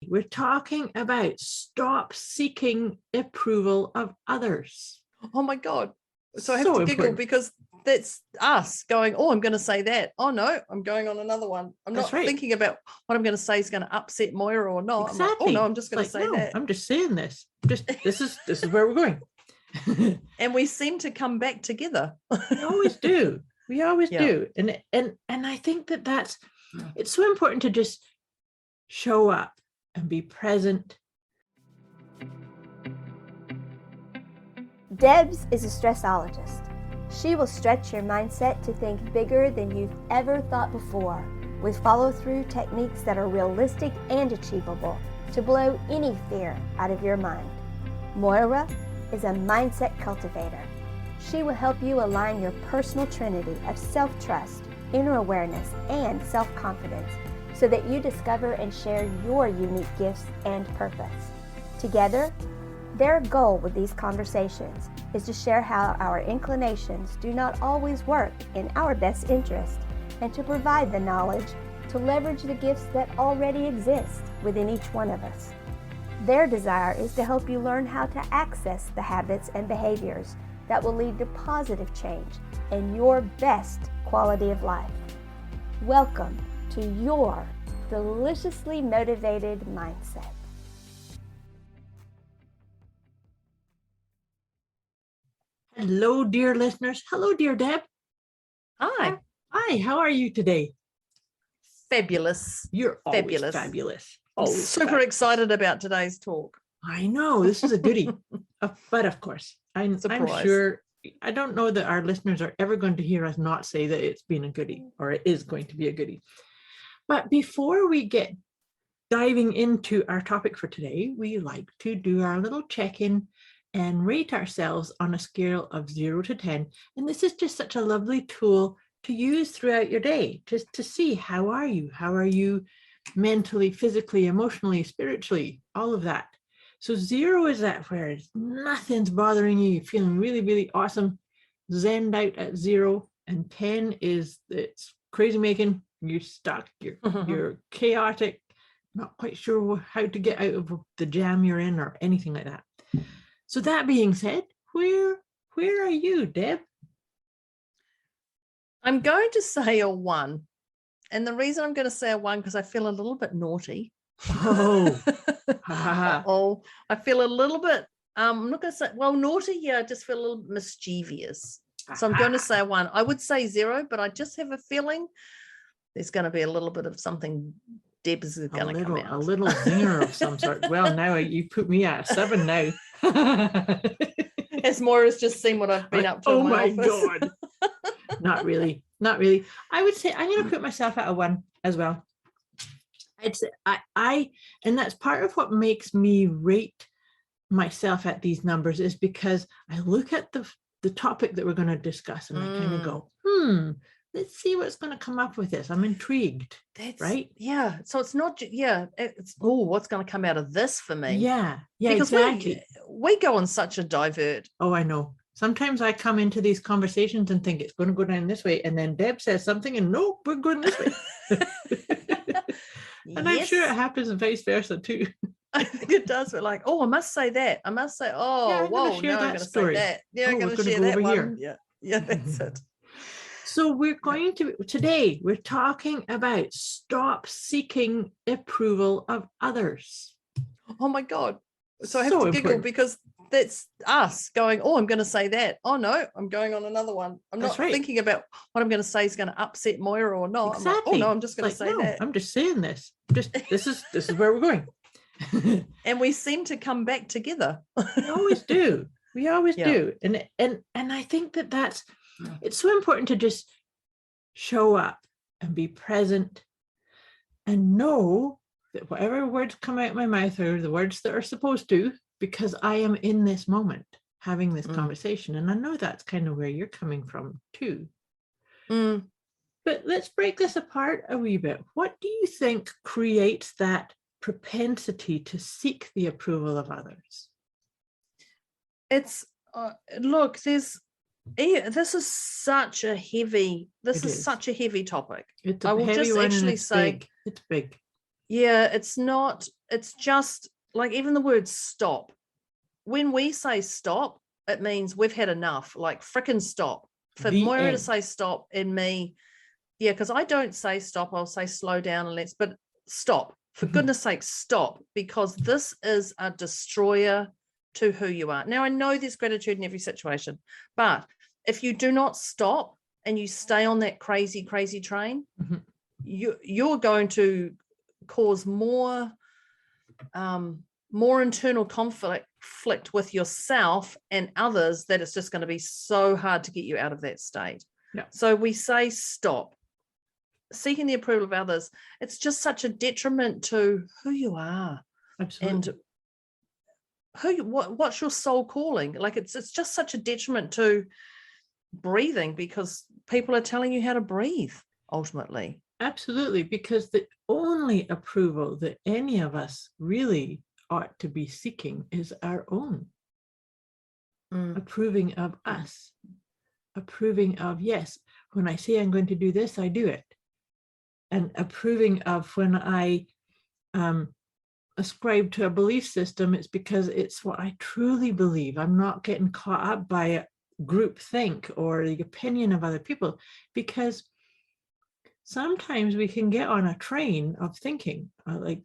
we're talking about stop seeking approval of others. Oh my God. So I have So to giggle important. because that's us going, oh, I'm going to say that. Oh no, I'm going on another one. I'm That's not right. thinking about what I'm going to say is going to upset Moira or not. Exactly. I'm like, oh no, I'm just going to It's say that. I'm just saying this. This is where we're going. And we seem to come back together. We always do. We always Yeah. do. And I think that's it's so important to just show up and be present. Debz is a stressologist. She will stretch your mindset to think bigger than you've ever thought before, with follow-through techniques that are realistic and achievable to blow any fear out of your mind. Moira is a mindset cultivator. She will help you align your personal trinity of self-trust, inner awareness, and self-confidence so that you discover and share your unique gifts and purpose. Together, their goal with these conversations is to share how our inclinations do not always work in our best interest and to provide the knowledge to leverage the gifts that already exist within each one of us. Their desire is to help you learn how to access the habits and behaviors that will lead to positive change and your best quality of life. Welcome to your deliciously motivated mindset. Hello, dear listeners. Hello, dear Deb. Hi. Hi, how are you today? Fabulous. You're always Fabulous. fabulous. I'm Always super fabulous. excited about today's talk. I know, this is a goodie. But of course, I'm sure, I don't know that our listeners are ever going to hear us not say that it's been a goodie or it is going to be a goodie. But before we get diving into our topic for today, we like to do our little check-in and rate ourselves on a scale of 0 to 10. And this is just such a lovely tool to use throughout your day, just to see how are you? How are you mentally, physically, emotionally, spiritually, all of that. So 0 is that where nothing's bothering you, you're feeling really, really awesome, zened out at 0. And 10 is it's crazy making, you're stuck, you're chaotic, not quite sure how to get out of the jam you're in or anything like that. So that being said, where are you, Deb? I'm going to say a 1. And the reason I'm going to say a 1 because I feel a little bit naughty. Oh, oh, I feel a little bit, I'm not going to say, well, naughty, yeah, I just feel a little mischievous. So I'm going to say 1. I would say 0, but I just have a feeling there's going to be a little bit of something Debz is going to come out. A little zinger of some sort. Well, now you put me at 7 now. As Moira's just seen what I've been up to in my office. God. Not really. I would say I'm going to put myself at a 1 as well. I'd say and that's part of what makes me rate myself at these numbers is because I look at the topic that we're going to discuss and I kind of go, let's see what's going to come up with this. I'm intrigued. That's right. Yeah. So it's not, it's, what's going to come out of this for me? Yeah. Yeah, because exactly. We go on such a divert. Oh, I know. Sometimes I come into these conversations and think it's going to go down this way. And then Deb says something and nope, we're going this way. And I'm sure it happens and vice versa too. I think it does. But like, I must say that. I must say, I'm going to say that. Yeah, I'm going to share that one. Here. Yeah, that's it. So today we're talking about stop seeking approval of others. Oh my God. So I have to giggle because that's us going, I'm going to say that. Oh no, I'm going on another one. I'm not thinking about what I'm going to say is going to upset Moira or not. Exactly. I'm like, no, I'm just going to say that. I'm just saying this. This is where we're going. And we seem to come back together. We always do. We always do. And I think that's it's so important to just show up and be present and know that whatever words come out of my mouth are the words that are supposed to, because I am in this moment having this conversation. And I know that's kind of where you're coming from too. But let's break this apart a wee bit. What do you think creates that propensity to seek the approval of others? It's, look, this is such a heavy topic. It's a heavy one, and it's big. It's big. Yeah, it's not it's just like even the word stop. When we say stop, it means we've had enough, like frickin' stop. For Moira to say stop and me, yeah, because I don't say stop, I'll say slow down and but stop. For goodness sake, stop, because this is a destroyer to who you are. Now, I know there's gratitude in every situation, but if you do not stop and you stay on that crazy, crazy train, you're going to cause more internal conflict with yourself and others, that it's just going to be so hard to get you out of that state. Yeah. So we say stop. Seeking the approval of others, it's just such a detriment to who you are. Absolutely. And what's your soul calling? Like it's just such a detriment to breathing, because people are telling you how to breathe ultimately. Absolutely, because the only approval that any of us really ought to be seeking is our own. Approving of us, approving of, yes, when I say I'm going to do this, I do it. And approving of when I ascribe to a belief system, it's because it's what I truly believe. I'm not getting caught up by a group think or the opinion of other people, because sometimes we can get on a train of thinking I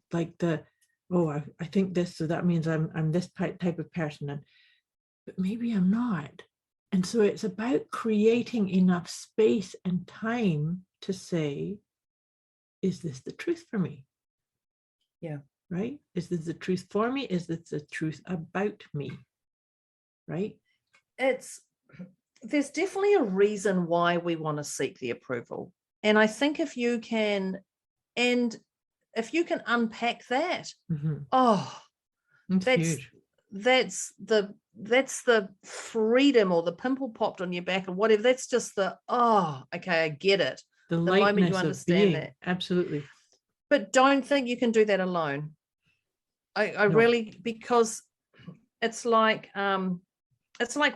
think this, so that means I'm this type of person, but maybe I'm not. And so it's about creating enough space and time to say, is this the truth for me? Yeah. Right? Is this the truth for me? Is this the truth about me? Right? There's definitely a reason why we want to seek the approval. And I think if you can unpack that, It's huge. That's the freedom, or the pimple popped on your back or whatever. That's just okay, I get it. The moment you understand that. Absolutely. But don't think you can do that alone. I really, because it's like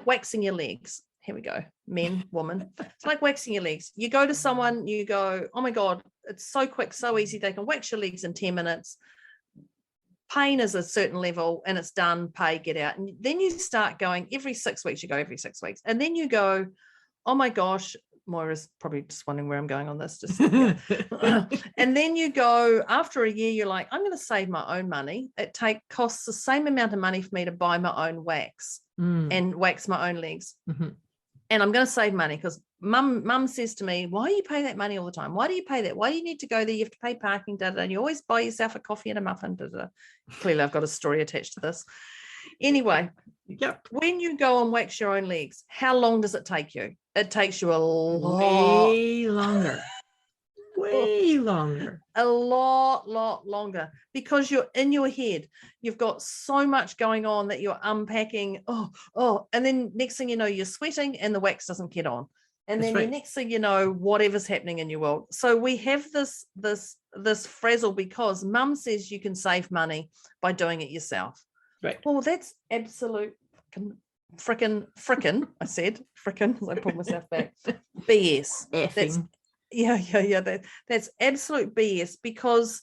waxing your legs. Here we go, men, woman. It's like waxing your legs. You go to someone, you go, oh my God, it's so quick, so easy. They can wax your legs in 10 minutes. Pain is a certain level and it's done, pay, get out. And then you start going every 6 weeks, you go every 6 weeks. And then you go, oh my gosh, Moira's probably just wondering where I'm going on this. And then you go, after a year, you're like, I'm going to save my own money. It costs the same amount of money for me to buy my own wax and wax my own legs. And I'm going to save money, because mum says to me, why do you pay that money all the time? Why do you pay that? Why do you need to go there? You have to pay parking, and you always buy yourself a coffee and a muffin. Clearly, I've got a story attached to this. Anyway, when you go and wax your own legs, how long does it take you? It takes you a lot. Way longer. Way longer. A lot longer, because you're in your head. You've got so much going on that you're unpacking. And then next thing you know, you're sweating and the wax doesn't get on. And then the next thing you know, whatever's happening in your world. So we have this frazzle because mum says you can save money by doing it yourself. Right. Well, that's absolute frickin'. I said frickin'. I pulled myself back. BS. Effing. That's absolute BS, because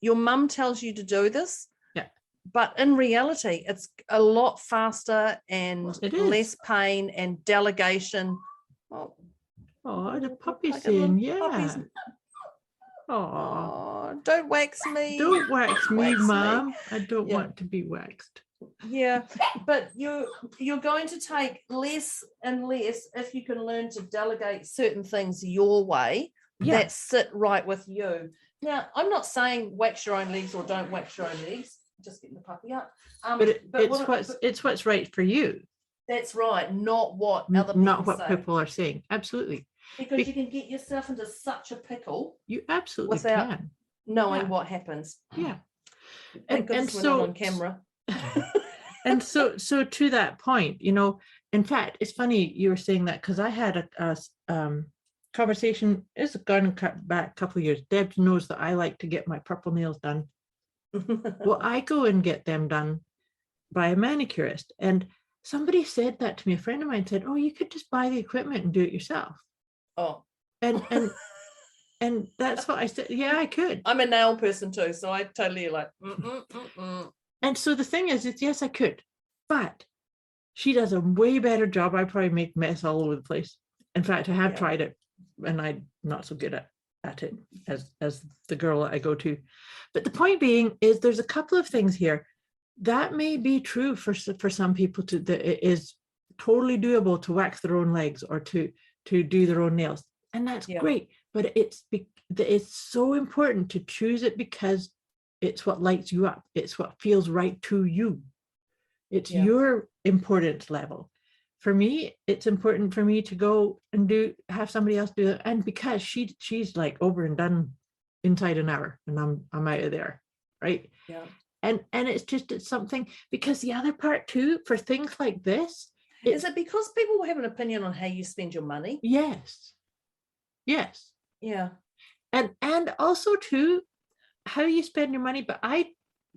your mum tells you to do this. Yeah. But in reality, it's a lot faster and less pain and delegation. The puppy's saying, yeah. Don't wax me. Don't wax me, Mom. I don't want to be waxed. Yeah, but you're going to take less and less if you can learn to delegate certain things your way that sit right with you. Now, I'm not saying wax your own legs or don't wax your own legs. Just getting the puppy up. But it's what's right for you. That's right, not what other people are saying. Absolutely. Because you can get yourself into such a pickle. You absolutely can. Knowing what happens. Yeah. And so on camera. And so to that point, in fact, it's funny you were saying that, because I had a conversation. It's gone back a couple of years. Debz knows that I like to get my purple nails done. Well, I go and get them done by a manicurist, and somebody said that to me. A friend of mine said, "Oh, you could just buy the equipment and do it yourself." Oh, and And that's what I said. Yeah, I could. I'm a nail person too, so I totally like. And so the thing is, yes, I could, but she does a way better job. I probably make mess all over the place. In fact, I have tried it, and I'm not so good at it as the girl I go to. But the point being is, there's a couple of things here that may be true for some people. That it is totally doable to wax their own legs or to do their own nails, and that's great. But it's so important to choose it because it's what lights you up. It's what feels right to you. It's your importance level. For me, it's important for me to go and have somebody else do it. And because she's like over and done inside an hour, and I'm out of there, right? Yeah. And it's something, because the other part too, for things like this, is it because people will have an opinion on how you spend your money? Yes. Yeah. And also too, how you spend your money. But I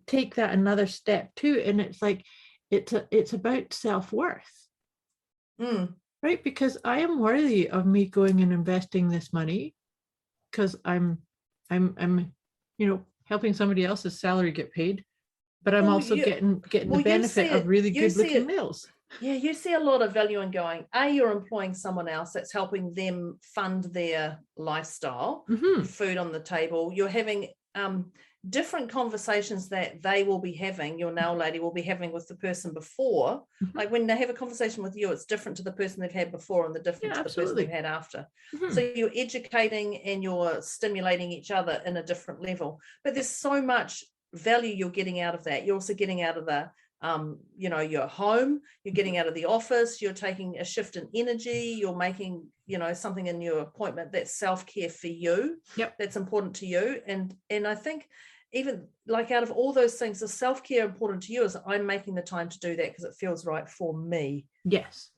take that another step too, and it's like it's about self-worth, right? Because I am worthy of me going and investing this money, because I'm helping somebody else's salary get paid, but I'm also getting the benefit of really good looking nails. Yeah, you see a lot of value in going, you're employing someone else that's helping them fund their lifestyle, food on the table. You're having different conversations that they will be having, your nail lady will be having with the person before. Like when they have a conversation with you, it's different to the person they've had before and the different to the person they've had after. So you're educating and you're stimulating each other in a different level. But there's so much value you're getting out of that. You're also getting out of the your home, you're getting out of the office, you're taking a shift in energy, you're making something in your appointment that's self-care for you, that's important to you. And I think even like out of all those things, the self-care important to you is I'm making the time to do that because it feels right for me. Yes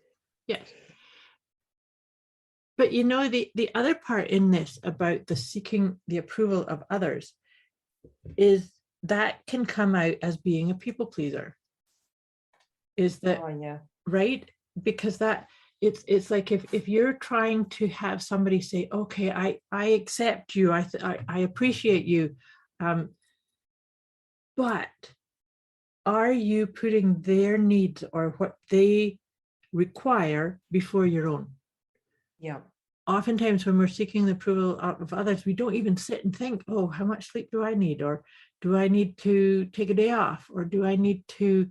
But the other part in this about the seeking the approval of others is that can come out as being a people pleaser. Is that right? Because that it's like if you're trying to have somebody say, okay, I accept you, I appreciate you, but are you putting their needs or what they require before your own? Oftentimes when we're seeking the approval of others, we don't even sit and think, oh, how much sleep do I need, or do I need to take a day off, or do I need to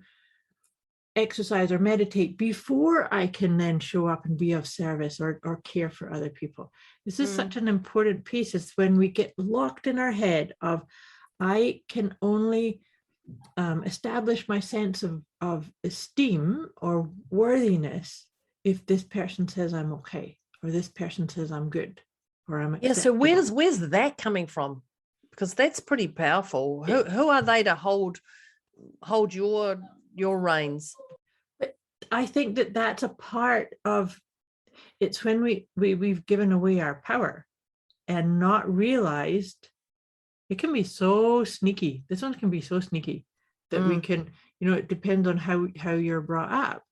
exercise or meditate before I can then show up and be of service or care for other people. This is such an important piece. It's when we get locked in our head of, I can only establish my sense of esteem or worthiness if this person says I'm okay, or this person says I'm good, or I'm acceptable. So where's that coming from? Because that's pretty powerful. Who are they to hold your reins? But I think that's a part of it's when we've given away our power and not realized. It can be so sneaky. This one can be so sneaky that we can, it depends on how you're brought up.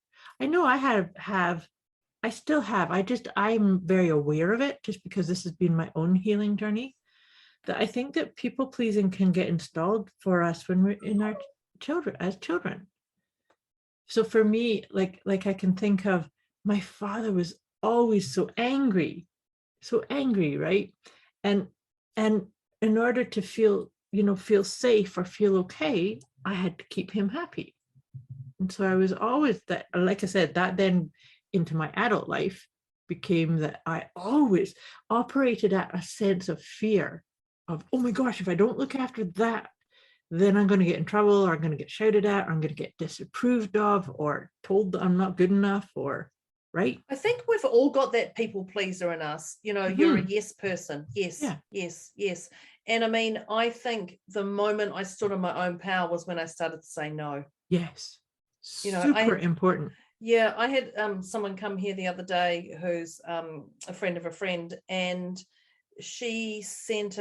I know I still have, I'm very aware of it just because this has been my own healing journey, that I think that people pleasing can get installed for us when we're in our children. So for me, like I can think of, my father was always so angry, right? And in order to feel safe or feel okay, I had to keep him happy. And so I was always that, like I said, that then into my adult life became that I always operated at a sense of fear of, oh my gosh, if I don't look after that, then I'm going to get in trouble, or I'm going to get shouted at, or I'm going to get disapproved of, or told that I'm not good enough, or right. I think we've all got that people pleaser in us. You're a yes person. Yes, yes. And I mean, I think the moment I stood in my own power was when I started to say no. Yes. Super important. Yeah, I had someone come here the other day who's a friend of a friend, and she sent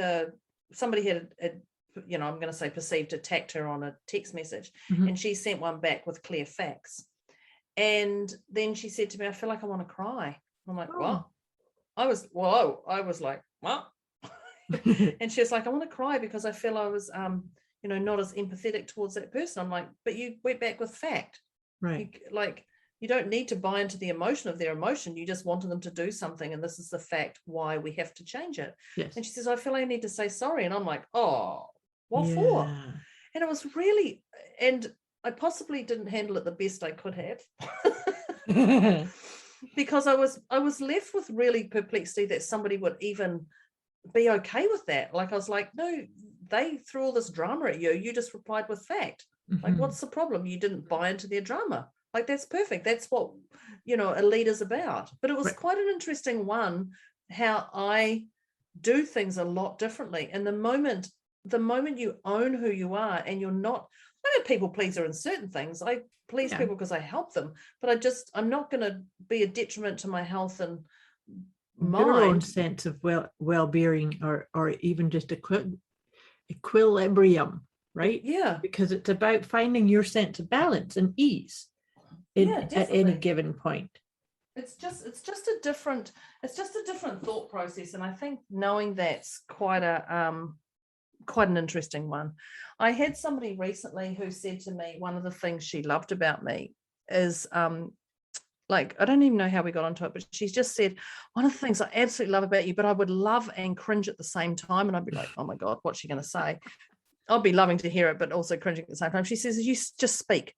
somebody had I'm going to say perceived attacked her on a text message, and she sent one back with clear facts. And then she said to me, I feel like I want to cry. I'm like, what? I was like, what? And she was like, I want to cry because I feel I was, not as empathetic towards that person. I'm like, but you went back with fact. Right. You don't need to buy into the emotion of their emotion. You just wanted them to do something. And this is the fact why we have to change it. Yes. And she says, I feel I need to say sorry. And I'm like, oh, what for? And it was really, and I possibly didn't handle it the best I could have. Because I was left with really perplexity that somebody would even be okay with that. Like, I was like, no, they threw all this drama at you. You just replied with fact. Like, what's the problem? You didn't buy into their drama. Like, that's perfect. That's what, a leader's about. But it was quite an interesting one, how I do things a lot differently. And the moment you own who you are and you're not, I'm a people pleaser in certain things. I please people because I help them, but I'm not going to be a detriment to my health and mind. Your own sense of well-being or even just equilibrium, right? Yeah. Because it's about finding your sense of balance and ease at any given point. It's just a different thought process. And I think knowing that's quite an interesting one. I had somebody recently who said to me, one of the things she loved about me is I don't even know how we got onto it, but she's just said, one of the things I absolutely love about you, but I would love and cringe at the same time. And I'd be like, oh my God, what's she going to say? I'll be loving to hear it, but also cringing at the same time. She says, you just speak.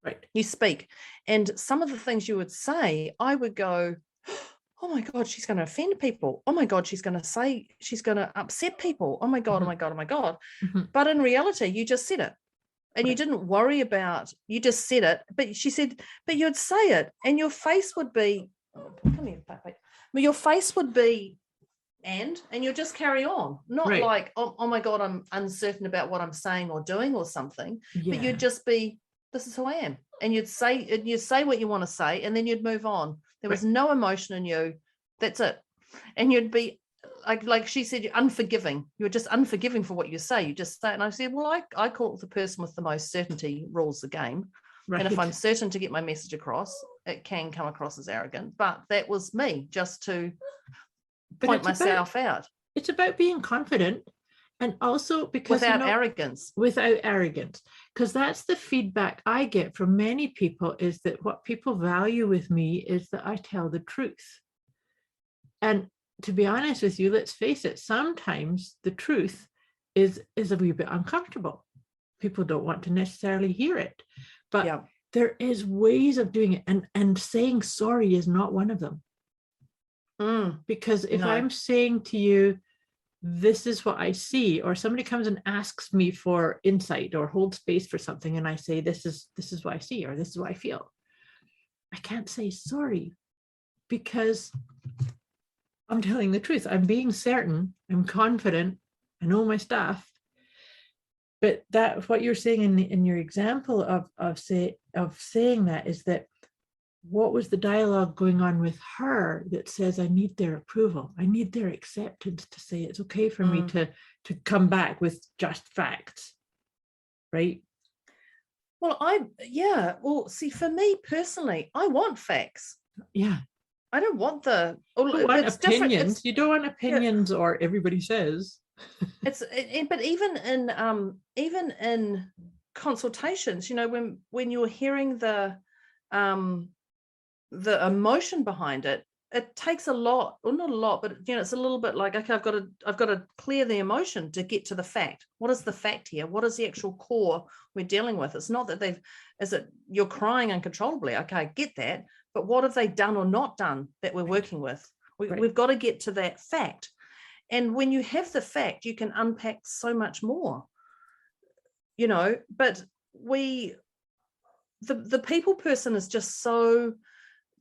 Right. You speak. And some of the things you would say, I would go, oh my God, she's going to offend people. Oh my God, she's going to upset people. Oh my God, oh my God, oh my God. But in reality, you just said it. And you didn't worry about, you just said it. But she said, but you'd say it and your face would be, your face would be, and you'll just carry on. Not like, oh my God, I'm uncertain about what I'm saying or doing or something. Yeah. But you'd just be, this is who I am. And you'd say what you want to say and then you'd move on. There was no emotion in you. That's it. And you'd be like she said, you're unforgiving. You're just unforgiving for what you say. You just say it. And I said, well, I call it the person with the most certainty rules the game. Right. And if I'm certain to get my message across, it can come across as arrogant. But that was me, just to point myself out. It's about being confident. And also because without arrogance, because that's the feedback I get from many people, is that what people value with me is that I tell the truth. And to be honest with you, let's face it, sometimes the truth is a wee bit uncomfortable. People don't want to necessarily hear it, but there is ways of doing it. And saying sorry is not one of them. Because if I'm saying to you, this is what I see, or somebody comes and asks me for insight or hold space for something, and I say, this is what I see, or this is what I feel, I can't say sorry because I'm telling the truth. I'm being certain, I'm confident, I know my stuff. But that, what you're saying in your example of saying that, is that what was the dialogue going on with her that says, I need their approval, I need their acceptance to say it's okay for me to come back with just facts, right? Well, see, for me personally, I want facts. Yeah. I don't want opinions. You don't want opinions or everybody says. But even in consultations, when you're hearing the emotion behind it, it takes a lot, or not a lot, but it's a little bit like, okay, I've got to clear the emotion to get to the fact. What is the fact here? What is the actual core we're dealing with? It's not that you're crying uncontrollably. Okay, I get that, but what have they done or not done that we're working with? We've got to get to that fact. And when you have the fact, you can unpack so much more, but the people person is just so,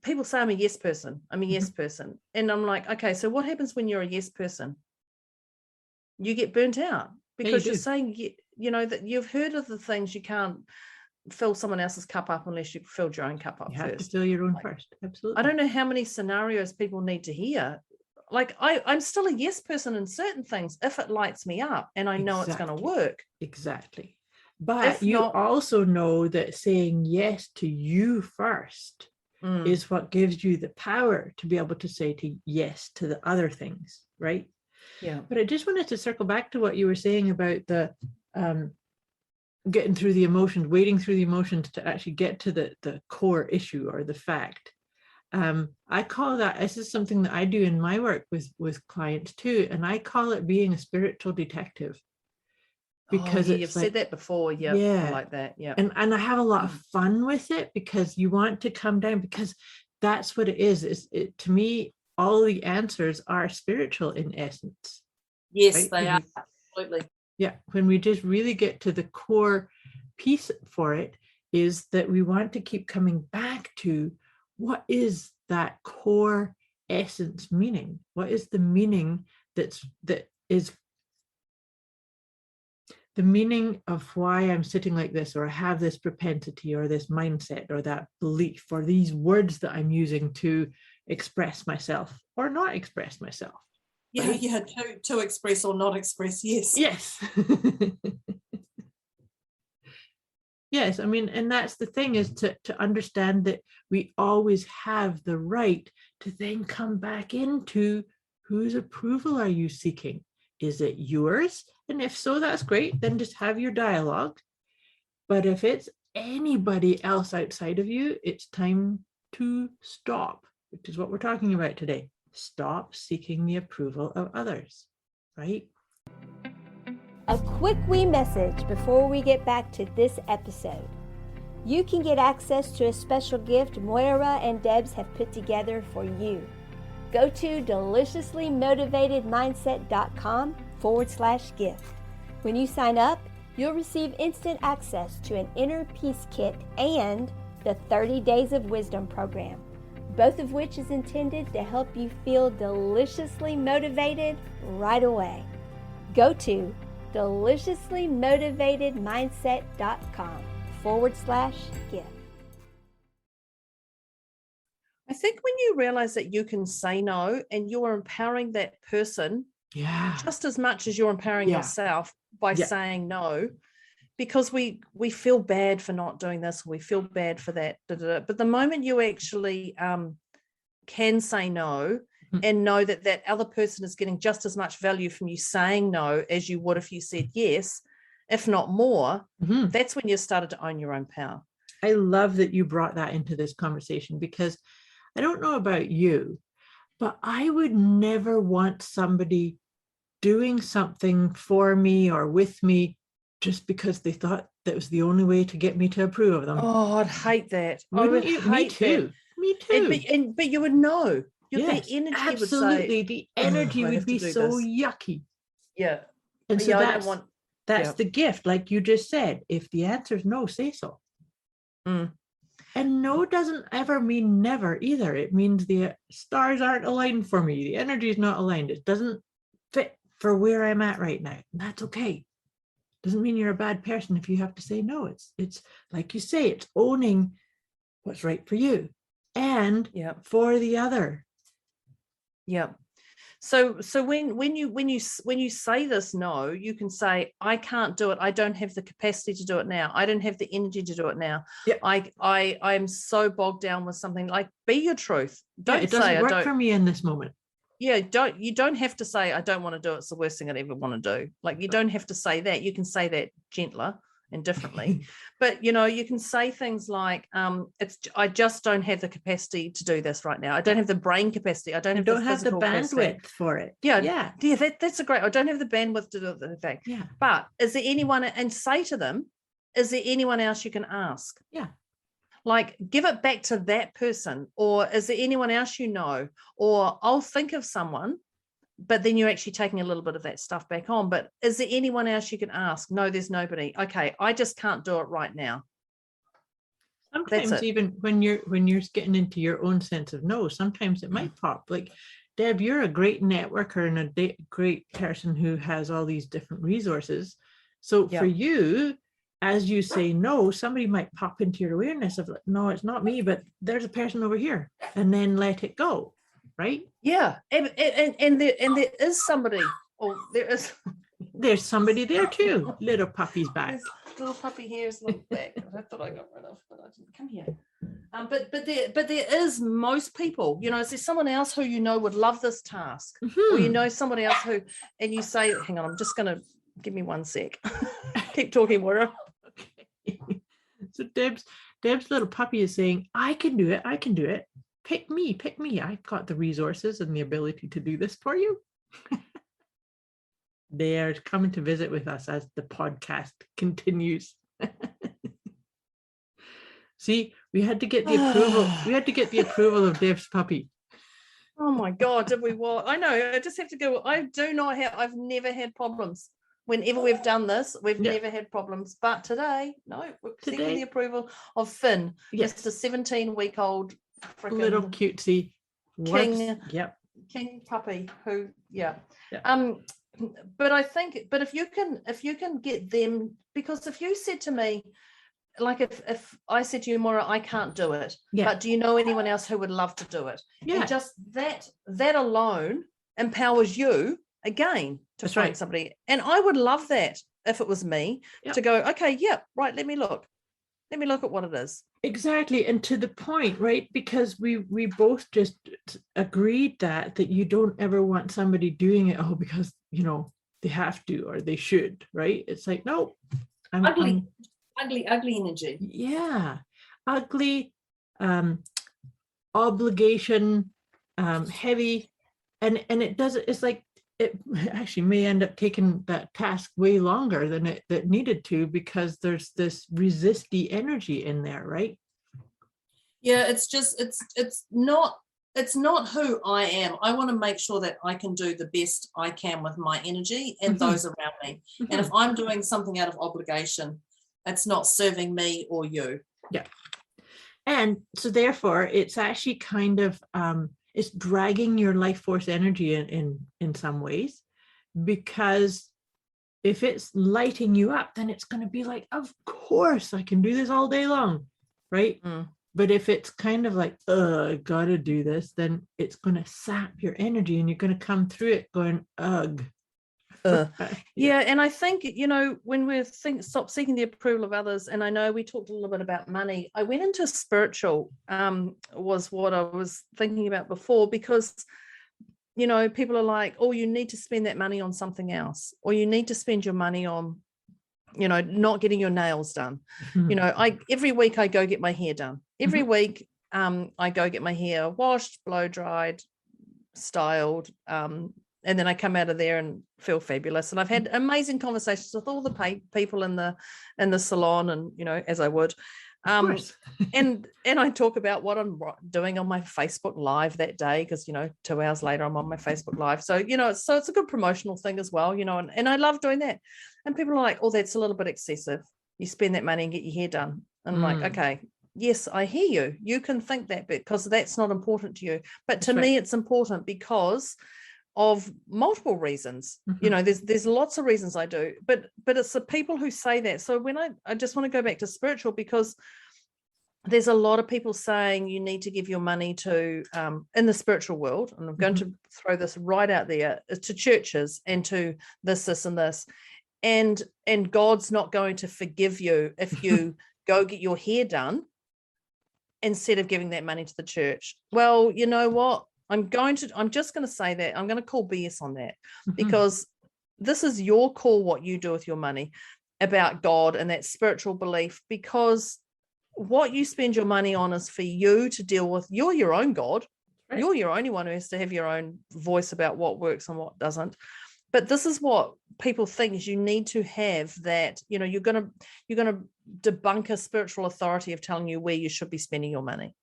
people say I'm a yes person. I'm a yes person. And I'm like, okay, so what happens when you're a yes person? You get burnt out because you're saying, that you've heard of the things, you can't fill someone else's cup up unless you filled your own cup up first. You have to fill your own first. Absolutely. I don't know how many scenarios people need to hear. Like I'm still a yes person in certain things if it lights me up and I know it's going to work. Exactly. But you also know that saying yes to you first is what gives you the power to be able to say yes to the other things, right? Yeah. But I just wanted to circle back to what you were saying about the getting through the emotions, wading through the emotions to actually get to the core issue or the fact. I call that, this is something that I do in my work with clients too, and I call it being a spiritual detective. Because you've said that before. Yeah, I like that. Yeah. And I have a lot of fun with it, because you want to come down, because that's what it is. To me, all the answers are spiritual in essence. Yes, right? They are. Absolutely. Yeah. When we just really get to the core piece for it, is that we want to keep coming back to what is that core essence meaning? What is the meaning that is the meaning of why I'm sitting like this, or I have this propensity or this mindset or that belief, or these words that I'm using to express myself or not express myself. Yeah, right? Yeah, to express or not express, yes. Yes. Yes, I mean, and that's the thing, is to understand that we always have the right to then come back into whose approval are you seeking? Is it yours? And if so, that's great. Then just have your dialogue. But if it's anybody else outside of you, it's time to stop, which is what we're talking about today. Stop seeking the approval of others, right? A quick wee message before we get back to this episode. You can get access to a special gift Moira and Debz have put together for you. Go to deliciouslymotivatedmindset.com/gift. When you sign up, you'll receive instant access to an inner peace kit and the 30 Days of Wisdom program, both of which is intended to help you feel deliciously motivated right away. Go to deliciouslymotivatedmindset.com/gift. I think when you realize that you can say no, and you're empowering that person just as much as you're empowering yourself by saying no, because we feel bad for not doing this, we feel bad for that. But the moment you actually can say no, and know that that other person is getting just as much value from you saying no as you would if you said yes, if not more, that's when you started to own your own power. I love that you brought that into this conversation, because I don't know about you, but I would never want somebody doing something for me or with me just because they thought that was the only way to get me to approve of them. Oh, I'd hate that. Wouldn't you? Me too. That. Me too. But you would know. Yes, the energy absolutely. Would say, the energy would be so yucky. Yeah. And so that's the gift. Like you just said, if the answer is no, say so. And no doesn't ever mean never either. It means the stars aren't aligned for me. The energy is not aligned. It doesn't fit for where I'm at right now. And that's okay. Doesn't mean you're a bad person if you have to say no. It's like you say, it's owning what's right for you and for the other. Yeah. So when you say this no, you can say, I can't do it. I don't have the capacity to do it now. I don't have the energy to do it now. Yep. I'm so bogged down with something. Like, be your truth. Don't it say doesn't work for me in this moment. Yeah, you don't have to say I don't want to do it. It's the worst thing I'd ever want to do. Like, you don't have to say that. You can say that gentler and differently. But you can say things like, I just don't have the capacity to do this right now. I don't have the brain capacity. I don't have the bandwidth capacity for it. Yeah. That's a great. I don't have the bandwidth to do the thing. Yeah. But is there anyone, and say to them, is there anyone else you can ask? Yeah. Like, give it back to that person, or is there anyone else or I'll think of someone, but then you're actually taking a little bit of that stuff back on. But is there anyone else you can ask? No, there's nobody. Okay, I just can't do it right now. Sometimes even when you're getting into your own sense of no, sometimes it might pop. Like, Deb, you're a great networker and a great person who has all these different resources. So for you, as you say no, somebody might pop into your awareness of like, no, it's not me, but there's a person over here, and then let it go, right? Yeah, and there is somebody. Oh, there's somebody there too. Little puppy's back. Little puppy here is little back. I thought I got rid of, but I didn't. Come here. But there is most people, is there someone else who would love this task, or somebody else who, and you say, hang on, I'm just going to give me 1 sec. Keep talking, Moira. Okay. So Deb's little puppy is saying, I can do it. I can do it. Pick me. I've got the resources and the ability to do this for you. They are coming to visit with us as the podcast continues. See, we had to get the approval. We had to get the approval of Deb's puppy. Oh my God, did we? What? I know. I just have to go. I've never had problems. Whenever we've done this, we've never had problems. But today, no, we're seeking the approval of Finn, just a 17-week-old little cutesy king puppy who, But I think, if you can get them, because if you said to me, like if I said to you, Moira, I can't do it, but do you know anyone else who would love to do it? And just that alone empowers you again to find somebody. And I would love that if it was me to go, okay, right, let me look at what it is. Exactly. And to the point, right? Because we both just agreed that you don't ever want somebody doing it, because they have to or they should, right? It's like, no, ugly energy. Yeah. Ugly, obligation, heavy. And it's like, it actually may end up taking that task way longer than it needed to, because there's this resisty energy in there, right? Yeah, it's just it's not who I am. I want to make sure that I can do the best I can with my energy and those around me. And if I'm doing something out of obligation, it's not serving me or you. Yeah. And so therefore it's actually kind of it's dragging your life force energy in some ways, because if it's lighting you up, then it's going to be like, of course I can do this all day long, right? But if it's kind of like, I gotta do this, then it's going to sap your energy and you're going to come through it going, ugh. And I think, when we stop seeking the approval of others, and I know we talked a little bit about money, I went into spiritual, was what I was thinking about before, because people are like, oh, you need to spend that money on something else, or you need to spend your money on not getting your nails done. Every week I go get my hair done. Every week I go get my hair washed, blow dried, styled, and then I come out of there and feel fabulous. And I've had amazing conversations with all the people in the salon, and as I would, and I talk about what I'm doing on my Facebook Live that day, because 2 hours later I'm on my Facebook Live. So so it's a good promotional thing as well, and I love doing that. And people are like, oh, that's a little bit excessive. You spend that money and get your hair done. And I'm like, okay, yes, I hear you. You can think that, because that's not important to you. But to me, it's important because of multiple reasons. There's lots of reasons I do, but it's the people who say that. So when I just want to go back to spiritual, because there's a lot of people saying you need to give your money to in the spiritual world, and I'm going to throw this right out there, to churches and to this and this, and God's not going to forgive you if you go get your hair done instead of giving that money to the church. Well, you know what? I'm just going to say that I'm going to call BS on that, because this is your call, what you do with your money, about God and that spiritual belief, because what you spend your money on is for you to deal with. You're your own God. Right. You're your only one who has to have your own voice about what works and what doesn't. But this is what people think, is you need to have that, you're going to debunk a spiritual authority of telling you where you should be spending your money.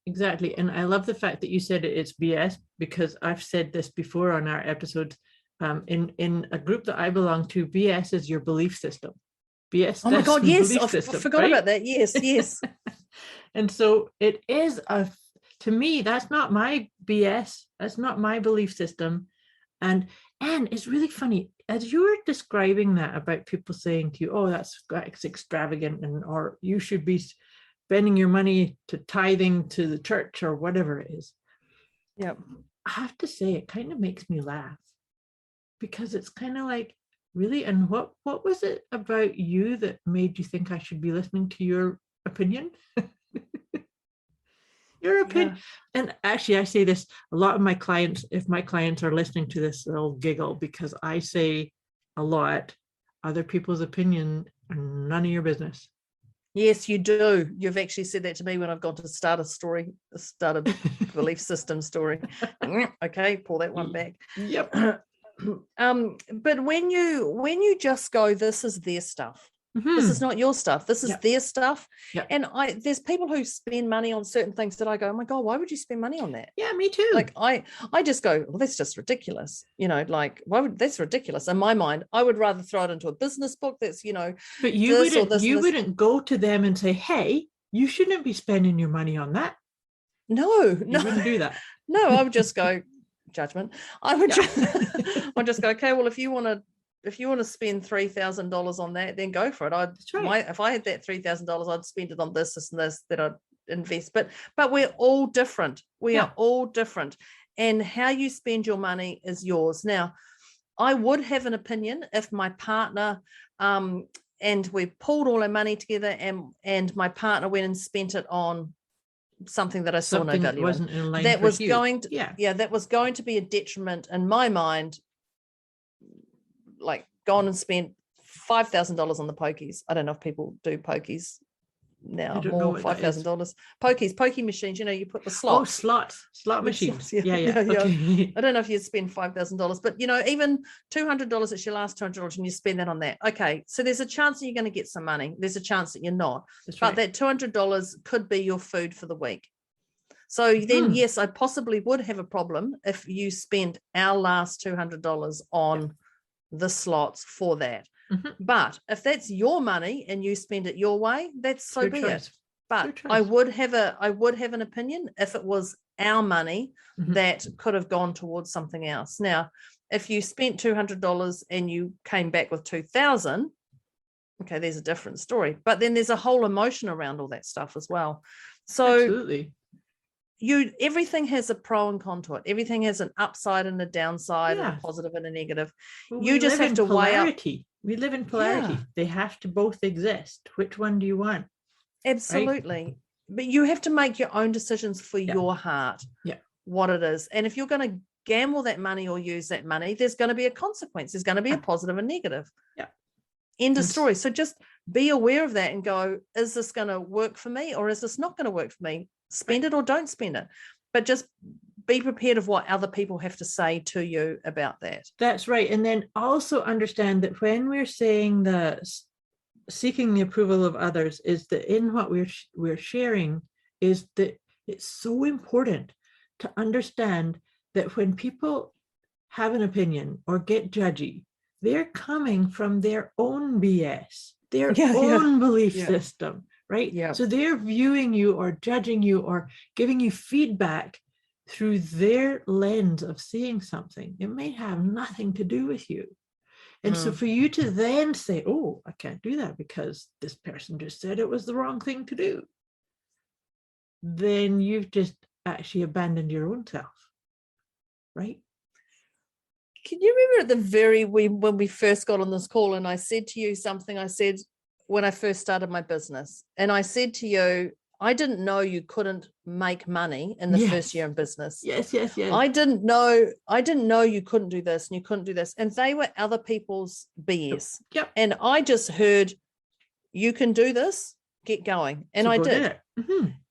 Exactly. And I love the fact that you said it's BS, because I've said this before on our episodes. In a group that I belong to, BS is your belief system. BS. Oh my God, yes. I forgot about that. Yes. And so it is to me, that's not my BS. That's not my belief system. And it's really funny, as you were describing that about people saying to you, oh, that's extravagant, or you should be spending your money to tithing to the church or whatever it is. Yeah. I have to say, it kind of makes me laugh, because it's kind of like, really? And what was it about you that made you think I should be listening to your opinion? Your opinion. And actually, I say this, a lot of my clients, if my clients are listening to this, they'll giggle because I say a lot, other people's opinion are none of your business. Yes, you do. You've actually said that to me when I've gone to start a belief system story. Okay, pull that one back. Yep. But when you just go, this is their stuff. This is not your stuff. This is their stuff. Yep. And there's people who spend money on certain things that I go, oh my God, why would you spend money on that? Yeah, me too. Like I just go, well, that's just ridiculous. Like, that's ridiculous. In my mind, I would rather throw it into a business book that's, but you wouldn't go to them and say, hey, you shouldn't be spending your money on that. No. You wouldn't do that. No, I would just go, judgment. I would I'd just go, okay, well, if you want to spend $3,000 on that, then go for it. If I had that $3,000, I'd spend it on this and this that I'd invest. But we're all different. We are all different. And how you spend your money is yours. Now, I would have an opinion if my partner, and we pulled all our money together and my partner went and spent it on something that I saw no value wasn't in line that for was you. That was going to be a detriment in my mind. Like, gone and spent $5,000 on the pokies. I don't know if people do pokies now. More $5,000 pokey machines. You put the slots. Slot machines. Yeah. Okay. I don't know if you'd spend $5,000, but even $200. It's your last $200, and you spend that on that. Okay, so there's a chance that you're going to get some money. There's a chance that you're not. But that $200 could be your food for the week. So then, yes, I possibly would have a problem if you spent our last $200 on the slots for that. But if that's your money and you spend it your way, that's so be it. But I would have an opinion if it was our money that could have gone towards something else. Now, if you spent $200 and you came back with $2,000, okay, there's a different story. But then there's a whole emotion around all that stuff as well. So absolutely. Everything has a pro and con to it. Everything has an upside and a downside, and a positive and a negative. Well, you just have to weigh up. We live in polarity. They have to both exist. Which one do you want? Absolutely. Right? But you have to make your own decisions for your heart. Yeah. What it is. And if you're going to gamble that money or use that money, there's going to be a consequence. There's going to be a positive and negative. Yeah. End of story. So just be aware of that and go, is this going to work for me or is this not going to work for me? Spend it or don't spend it. But just be prepared of what other people have to say to you about that. That's right. And then also understand that when we're saying that seeking the approval of others is that in what we're sharing is that it's so important to understand that when people have an opinion or get judgy, they're coming from their own BS, their own belief system. Right? Yeah. So they're viewing you or judging you or giving you feedback through their lens of seeing something. It may have nothing to do with you. And so for you to then say, oh, I can't do that because this person just said it was the wrong thing to do, then you've just actually abandoned your own self. Right? Can you remember when we first got on this call and I said to you something? I said, when I first started my business, and I said to you, I didn't know you couldn't make money in the first year in business. Yes. I didn't know you couldn't do this and you couldn't do this. And they were other people's BS. Yep. And I just heard, you can do this, get going. And I did.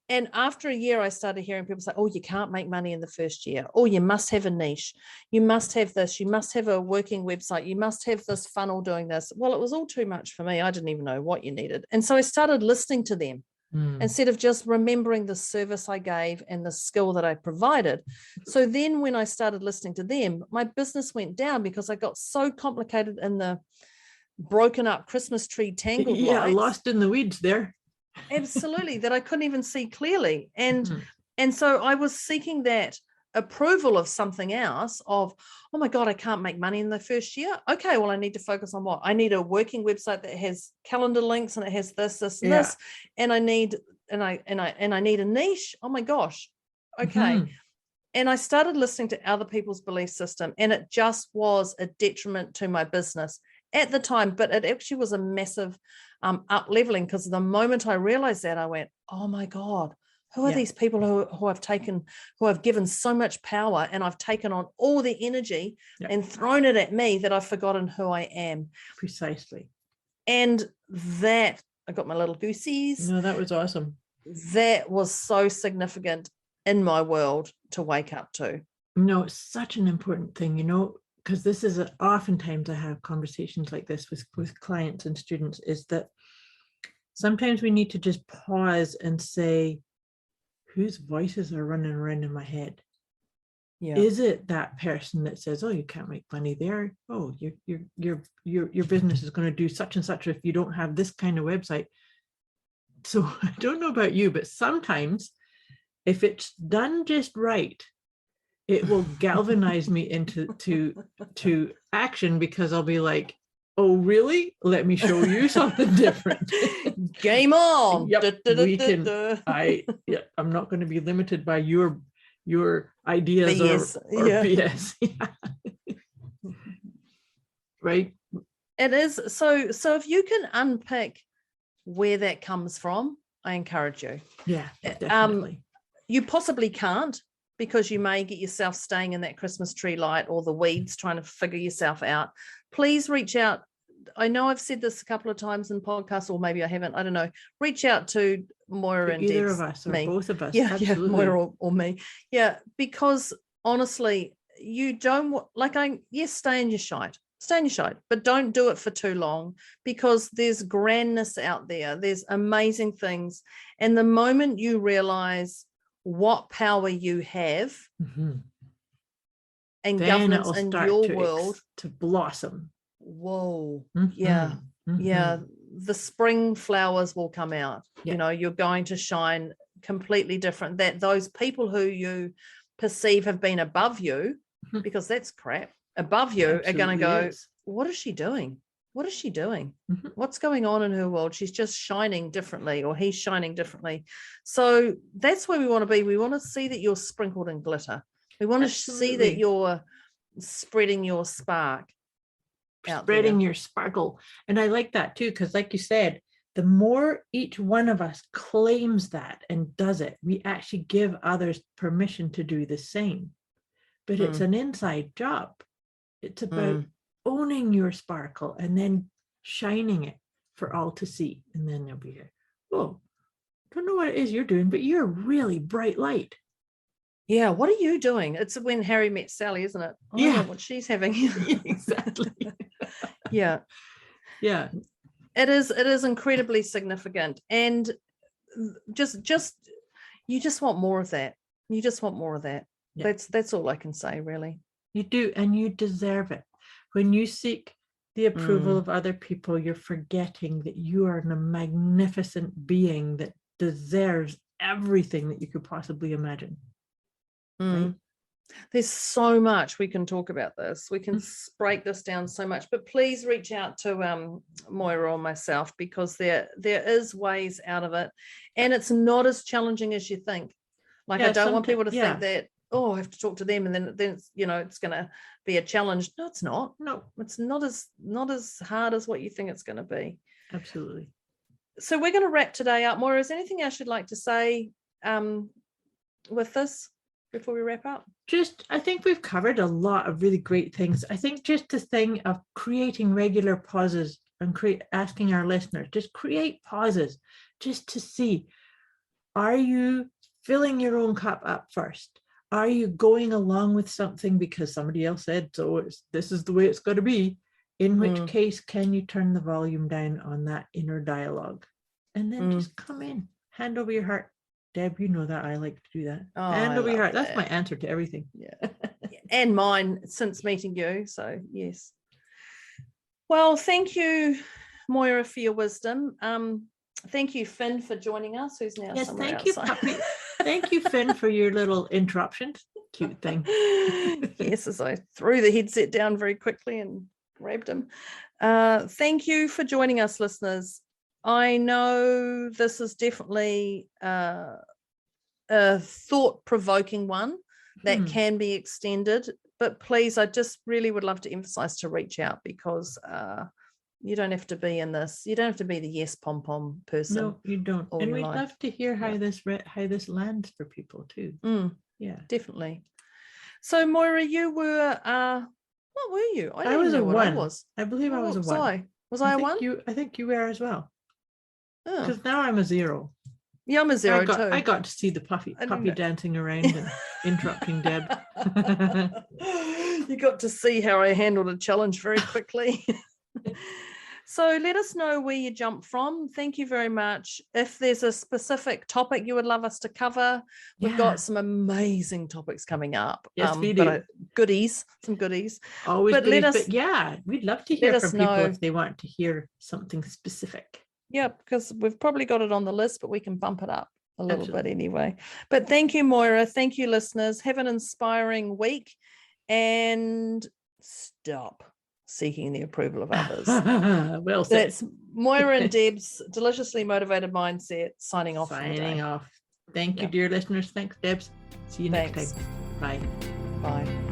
And after a year, I started hearing people say, oh, you can't make money in the first year. Oh, you must have a niche. You must have this. You must have a working website. You must have this funnel doing this. Well, it was all too much for me. I didn't even know what you needed. And so I started listening to them instead of just remembering the service I gave and the skill that I provided. So then when I started listening to them, my business went down because I got so complicated in the broken up Christmas tree tangled lights. Lost in the weeds there. Absolutely, that I couldn't even see clearly. And so I was seeking that approval of something else of, oh my God, I can't make money in the first year. Okay, well, I need to focus on what? I need a working website that has calendar links and it has this, this, and this. And I need a niche. Oh my gosh. Okay. And I started listening to other people's belief system, and it just was a detriment to my business at the time, but it actually was a massive up leveling, because the moment I realized that, I went, oh my God, Who are these people who have given so much power, and I've taken on all the energy and thrown it at me that I've forgotten who I am. Precisely. And that, I got my little goosies. No, that was awesome. That was so significant in my world to wake up to. No, it's such an important thing, because this is oftentimes I have conversations like this with clients and students, is that sometimes we need to just pause and say, whose voices are running around in my head? Yeah. Is it that person that says, oh, you can't make money there? Oh, your business is going to do such and such if you don't have this kind of website. So I don't know about you, but sometimes if it's done just right, it will galvanize me to action, because I'll be like, oh, really? Let me show you something different. Game on. Yep, I'm not going to be limited by your ideas BS. or BS. Right? It is. So if you can unpick where that comes from, I encourage you. Yeah, definitely. You possibly can't, because you may get yourself staying in that Christmas tree light or the weeds, trying to figure yourself out. Please reach out. I know I've said this a couple of times in podcasts, or maybe I haven't. I don't know. Reach out to Moira and either Debz, of us, or me. both of us. Yeah, absolutely. Moira or me. Yeah, because honestly, you don't stay in your shite. Stay in your shite, but don't do it for too long, because there's grandness out there. There's amazing things. And the moment you realize what power you have and then governance in your world to blossom. Whoa. Yeah. The spring flowers will come out. You're going to shine completely different. That those people who you perceive have been above you, because that's crap, above you, are going to go, what is she doing? What is she doing? What's going on in her world? She's just shining differently, or he's shining differently. So that's where we want to be. We want to see that you're sprinkled in glitter. We want to see that you're spreading your spark out there. Spreading your sparkle. And I like that too, because like you said, the more each one of us claims that and does it, we actually give others permission to do the same. But it's an inside job. It's about owning your sparkle and then shining it for all to see. And then they'll be like, oh, don't know what it is you're doing, but you're really bright light. Yeah, what are you doing? It's when Harry met Sally, isn't it? I don't know what she's having. Exactly. Yeah. It is incredibly significant. And just you just want more of that. You just want more of that. Yeah. That's all I can say, really. You do, and you deserve it. When you seek the approval of other people, you're forgetting that you are a magnificent being that deserves everything that you could possibly imagine. Right? There's so much we can talk about this. We can break this down so much, but please reach out to Moira or myself, because there is ways out of it, and it's not as challenging as you think. Like, I don't want people to think that, oh, I have to talk to them, and then it's going to be a challenge. No, it's not. No, it's not as hard as what you think it's going to be. Absolutely. So we're going to wrap today up. Moira, is there anything else you'd like to say with this before we wrap up? I think we've covered a lot of really great things. I think just the thing of creating regular pauses and asking our listeners, just create pauses just to see, are you filling your own cup up first? Are you going along with something because somebody else said so? This is the way it's going to be. In which case, can you turn the volume down on that inner dialogue? And then just come in, hand over your heart. Deb, you know that I like to do that. Hand over your heart. That's my answer to everything. Yeah. And mine since meeting you. So, yes. Well, thank you, Moira, for your wisdom. Thank you, Finn, for joining us, who's now somewhere outside. You, puppy. Thank you, Finn, for your little interruptions. Cute thing. Yes, as I threw the headset down very quickly and grabbed him. Thank you for joining us, listeners. I know this is definitely a thought-provoking one that can be extended, but please, I just really would love to emphasize to reach out, because You don't have to be in this. You don't have to be the yes pom-pom person. No, you don't. all And your we'd life. love to hear how this lands for people too. Yeah. Definitely. So Moira, you were what were you? I don't was even a know what 1. I was. I believe I was a What 1. Was I a think 1? I think you were as well. Oh. Because now I'm a 0. Yeah, I'm a 0 too. I got to see the puppy dancing around and interrupting Deb. You got to see how I handled a challenge very quickly. So let us know where you jump from. Thank you very much. If there's a specific topic you would love us to cover, we've got some amazing topics coming up. Yes, we but do. Some goodies. Always But goodies, let us, but yeah, we'd love to hear let from us people know. if they want to hear something specific. Yeah, because we've probably got it on the list, but we can bump it up a little Absolutely. bit anyway. But thank you, Moira. Thank you, listeners. Have an inspiring week and stop seeking the approval of others. Well said. That's Moira and Debz, Deliciously Motivated Mindset, signing off. Signing off. Thank you, dear listeners. Thanks, Debz. See you next time. Bye. Bye.